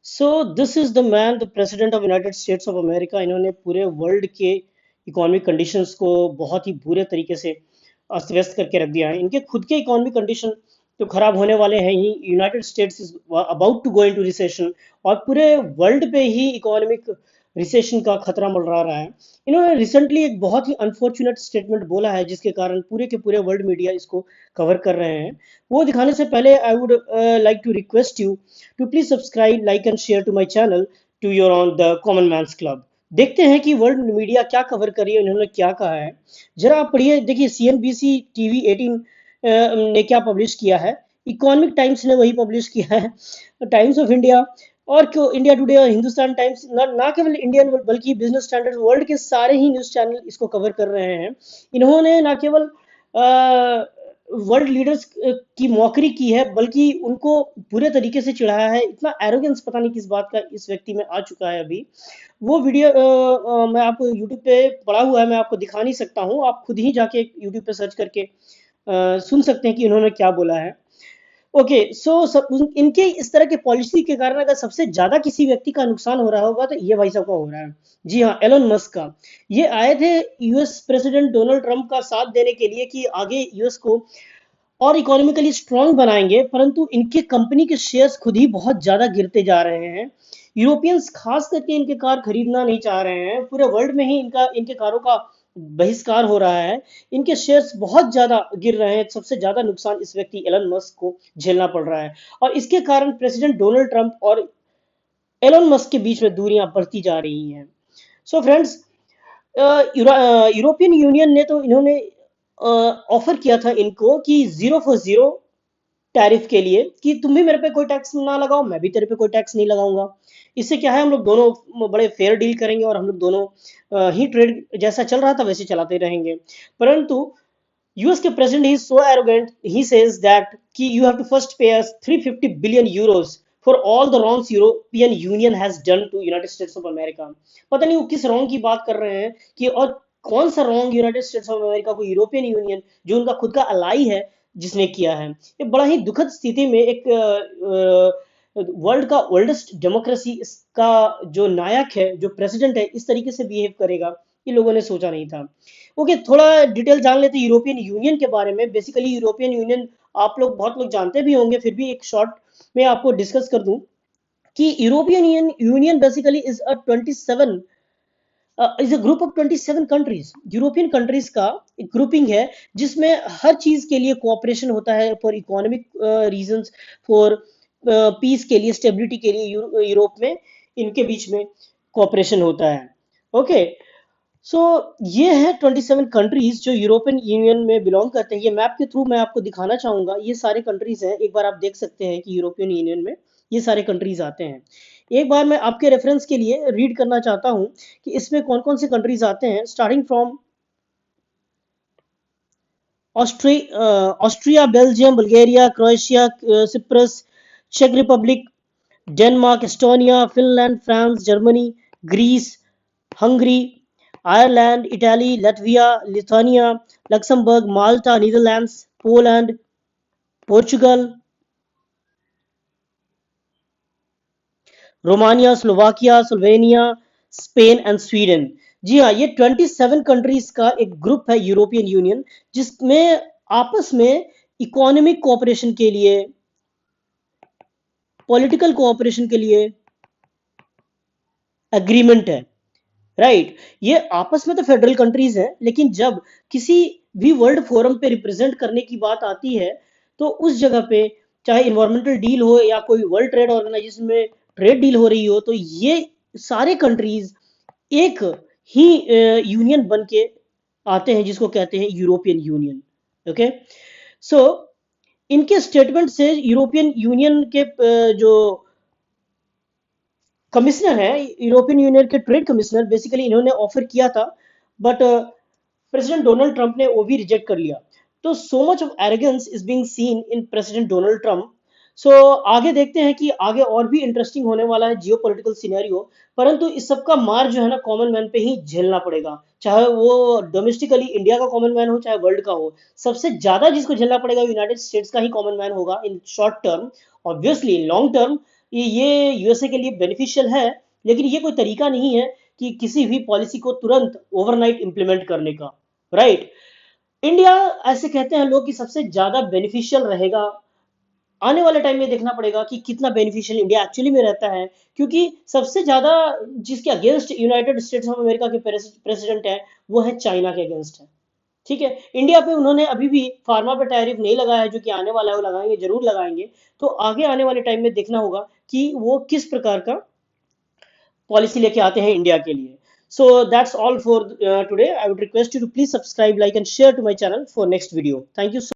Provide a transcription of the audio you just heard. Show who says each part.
Speaker 1: So this is the man, the president of United States of America. इन्होंने पूरे world के economic conditions को बहुत ही बुरे तरीके से अस्त व्यस्त करके रख दिया है। इनके खुद के इकोनॉमिक कंडीशन तो खराब होने वाले हैं ही। United States is about to go into recession, और पूरे वर्ल्ड पे ही इकोनॉमिक रिसेशन का खतरा मंडरा रहा है। इन्होंने रिसेंटली एक बहुत ही अनफॉर्चुनेट स्टेटमेंट बोला है, जिसके कारण पूरे के पूरे वर्ल्ड मीडिया इसको कवर कर रहे हैं। वो दिखाने से पहले I would like to request you to please subscribe, like and share to my channel to your on the Common Man's Club। देखते हैं कि वर्ल्ड मीडिया क्या कवर करी है, उन्होंने क्या कहा है। जरा आप पढ़िए, देखिए CNBC टीवी 18 ने क्या पब्लिश किया है। इकोनॉमिक टाइम्स ने वही पब्लिश किया है। टाइम्स ऑफ इंडिया और क्यों इंडिया टुडे और हिंदुस्तान टाइम्स, ना केवल इंडियन बल्कि बिजनेस स्टैंडर्ड, वर्ल्ड के सारे ही न्यूज चैनल इसको कवर कर रहे हैं। इन्होंने ना केवल वर्ल्ड लीडर्स की मौकरी की है, बल्कि उनको पूरे तरीके से चिढ़ाया है। इतना एरोगेंस पता नहीं किस बात का इस व्यक्ति में आ चुका है अभी। वो वीडियो मैं आपको यूट्यूब पे पड़ा हुआ है, मैं आपको दिखा नहीं सकता हूँ। आप खुद ही जाके यूट्यूब पे सर्च करके सुन सकते हैं कि उन्होंने क्या बोला है। ओके, सो इनके इस तरह के पॉलिसी के कारण अगर सबसे ज्यादा किसी व्यक्ति का नुकसान हो रहा होगा तो ये भाई साहब का हो रहा है। जी हाँ, एलन मस्क का। ये आए थे यूएस प्रेसिडेंट डोनाल्ड ट्रंप का साथ देने के लिए कि आगे यूएस को और इकोनॉमिकली स्ट्रांग बनाएंगे, परंतु इनके कंपनी के शेयर्स खुद ही बहुत ज्यादा गिरते जा रहे हैं। यूरोपियंस खास करके इनके कार खरीदना नहीं चाह रहे हैं। पूरे वर्ल्ड में ही इनके कारों का बहिष्कार हो रहा है। इनके शेयर्स बहुत ज्यादा गिर रहे हैं। सबसे ज्यादा नुकसान इस व्यक्ति एलन मस्क को झेलना पड़ रहा है, और इसके कारण प्रेसिडेंट डोनाल्ड ट्रंप और एलन मस्क के बीच में दूरियां बढ़ती जा रही हैं। सो फ्रेंड्स, यूरोपियन यूनियन ने तो इन्होंने ऑफर किया था इनको कि जीरो फॉर जीरो टैरिफ के लिए, कि तुम भी मेरे पे कोई टैक्स ना लगाओ, मैं भी तेरे पे कोई टैक्स नहीं लगाऊंगा। इससे क्या है, हम लोग दोनों बड़े फेयर डील करेंगे और हम लोग दोनों ही ट्रेड जैसा चल रहा था वैसे चलाते रहेंगे। परंतु यूएस के president he so arrogant, he says that कि you have to first pay us 350 billion euros for all the wrongs European Union has done to United States of America. पता नहीं वो किस रॉन्ग की बात कर रहे हैं, कि और कौन सा wrong United States of America को यूरोपियन यूनियन, जो उनका खुद का अलाई है, जिसने किया है। ये बड़ा ही दुखद स्थिति में एक वर्ल्ड का ओल्डेस्ट डेमोक्रेसी, इसका जो नायक है, जो प्रेसिडेंट है, इस तरीके से बिहेव करेगा, ये लोगों ने सोचा नहीं था। ओके, थोड़ा डिटेल जान लेते हैं यूरोपियन यूनियन के बारे में। बेसिकली यूरोपियन यूनियन आप लोग बहुत लोग जानते भी होंगे, फिर भी एक शॉर्ट में आपको डिस्कस कर दूं कि European union basically is a 27 is a group of 27 countries. European countries का एक ग्रुपिंग है, जिसमें हर चीज के लिए कोऑपरेशन होता है, for economic reasons, for piece के लिए, स्टेबिलिटी के लिए। यूरोप में इनके बीच में कोऑपरेशन होता है। ओके, सो ये है 27 कंट्रीज जो यूरोपियन यूनियन में बिलोंग करते हैं। ये मैप के थ्रू मैं आपको दिखाना चाहूंगा, ये सारे कंट्रीज हैं। एक बार आप देख सकते हैं कि यूरोपियन यूनियन में ये सारे कंट्रीज आते हैं। एक बार मैं आपके रेफरेंस के लिए रीड करना चाहता हूं कि इसमें कौन कौन से कंट्रीज आते हैं, starting from Austria, Belgium, Bulgaria, Croatia, Cyprus, चेक Republic, Denmark, Estonia, Finland, France, Germany, Greece, Hungary, Ireland, Italy, Latvia, Lithuania, Luxembourg, Malta, Netherlands, Poland, Portugal, Romania, Slovakia, Slovenia, Spain and Sweden. जी हाँ, ये 27 countries का एक group है European union, जिसमें आपस में इकोनॉमिक कोऑपरेशन के लिए, पॉलिटिकल कोऑपरेशन के लिए एग्रीमेंट है। राइट, ये आपस में तो फेडरल कंट्रीज हैं, लेकिन जब किसी भी वर्ल्ड फोरम पे रिप्रेजेंट करने की बात आती है, तो उस जगह पे चाहे इन्वायरमेंटल डील हो या कोई वर्ल्ड ट्रेड ऑर्गेनाइजेशन में ट्रेड डील हो रही हो, तो ये सारे कंट्रीज एक ही यूनियन बन के आते हैं, जिसको कहते हैं यूरोपियन यूनियन। ओके, सो इनके स्टेटमेंट से यूरोपियन यूनियन के जो कमिश्नर है, यूरोपियन यूनियन के ट्रेड कमिश्नर, बेसिकली इन्होंने ऑफर किया था, बट प्रेसिडेंट डोनाल्ड ट्रंप ने वो भी रिजेक्ट कर लिया। तो so much of arrogance is being seen in president Donald Trump. So आगे देखते हैं कि आगे और भी इंटरेस्टिंग होने वाला है जियो पॉलिटिकल सिनेरियो। परंतु इस सब का मार जो है ना, कॉमन मैन पे ही झेलना पड़ेगा, चाहे वो डोमेस्टिकली इंडिया का कॉमन मैन हो, चाहे वर्ल्ड का हो। सबसे ज्यादा जिसको झेलना पड़ेगा यूनाइटेड स्टेट्स का ही कॉमन मैन होगा in short term. Obviously in long term ये यूएसए के लिए बेनिफिशियल है, लेकिन ये कोई तरीका नहीं है कि किसी भी पॉलिसी को तुरंत ओवरनाइट इंप्लीमेंट करने का, राइट। इंडिया, ऐसे कहते हैं लोग कि सबसे ज्यादा बेनिफिशियल रहेगा। आने वाले टाइम में देखना पड़ेगा कि कितना बेनिफिशियल इंडिया एक्चुअली में रहता है, क्योंकि सबसे ज्यादा जिसके against United States of America के प्रेसिडेंट है, वो है चाइना के अगेंस्ट है। ठीक है, इंडिया पे उन्होंने अभी भी फार्मा पे टैरिफ नहीं लगाया है, जो कि आने वाला है वो लगाएंगे, जरूर लगाएंगे। तो आगे आने वाले टाइम में देखना होगा कि वो किस प्रकार का पॉलिसी लेके आते हैं इंडिया के लिए। So that's all for today. I would request you to please subscribe, like and share to my channel for next video. Thank you.